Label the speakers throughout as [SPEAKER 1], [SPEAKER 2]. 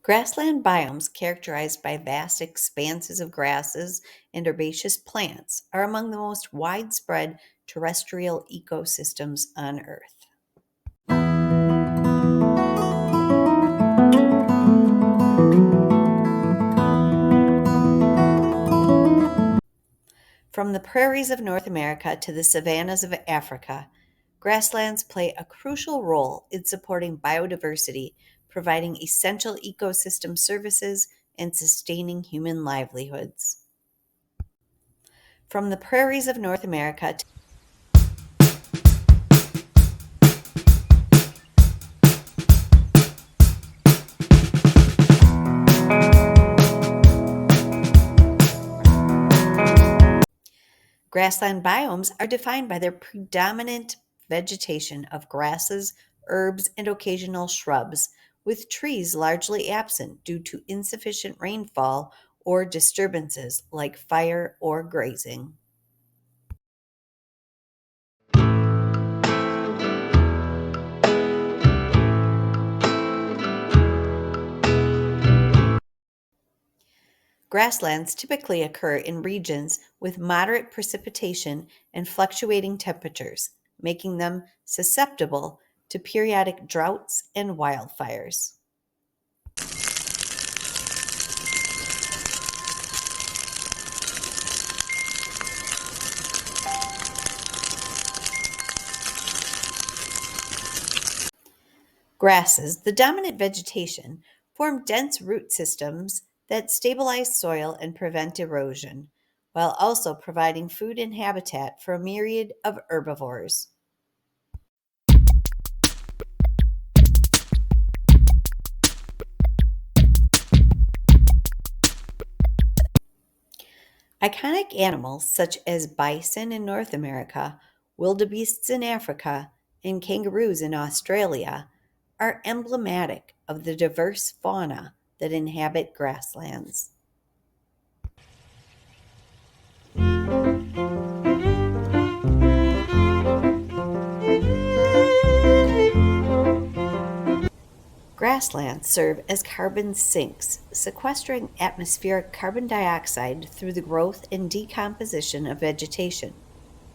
[SPEAKER 1] Grassland biomes, characterized by vast expanses of grasses and herbaceous plants, are among the most widespread terrestrial ecosystems on Earth. From the prairies of North America to the savannas of Africa, grasslands play a crucial role in supporting biodiversity, providing essential ecosystem services, and sustaining human livelihoods. From the prairies of North America to grassland biomes are defined by their predominant vegetation of grasses, herbs, and occasional shrubs, with trees largely absent due to insufficient rainfall or disturbances like fire or grazing. Grasslands typically occur in regions with moderate precipitation and fluctuating temperatures, making them susceptible to periodic droughts and wildfires. Grasses, the dominant vegetation, form dense root systems that stabilize soil and prevent erosion, while also providing food and habitat for a myriad of herbivores. Iconic animals such as bison in North America, wildebeests in Africa, and kangaroos in Australia are emblematic of the diverse fauna that inhabit grasslands. Grasslands serve as carbon sinks, sequestering atmospheric carbon dioxide through the growth and decomposition of vegetation.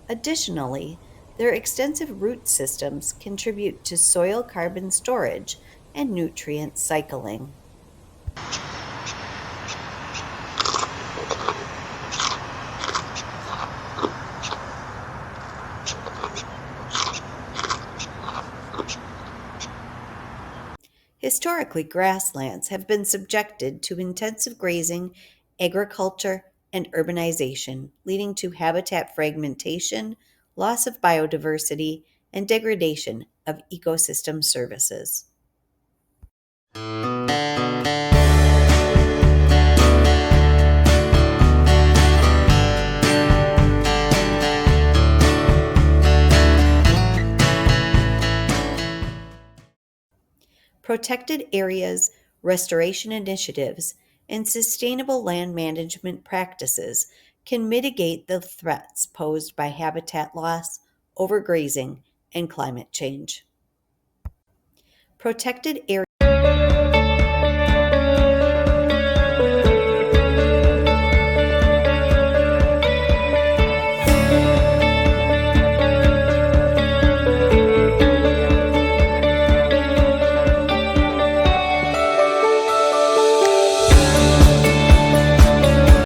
[SPEAKER 1] Additionally, their extensive root systems contribute to soil carbon storage and nutrient cycling. Historically, grasslands have been subjected to intensive grazing, agriculture, and urbanization, leading to habitat fragmentation, loss of biodiversity, and degradation of ecosystem services. Protected areas, restoration initiatives, and sustainable land management practices can mitigate the threats posed by habitat loss, overgrazing, and climate change. Protected areas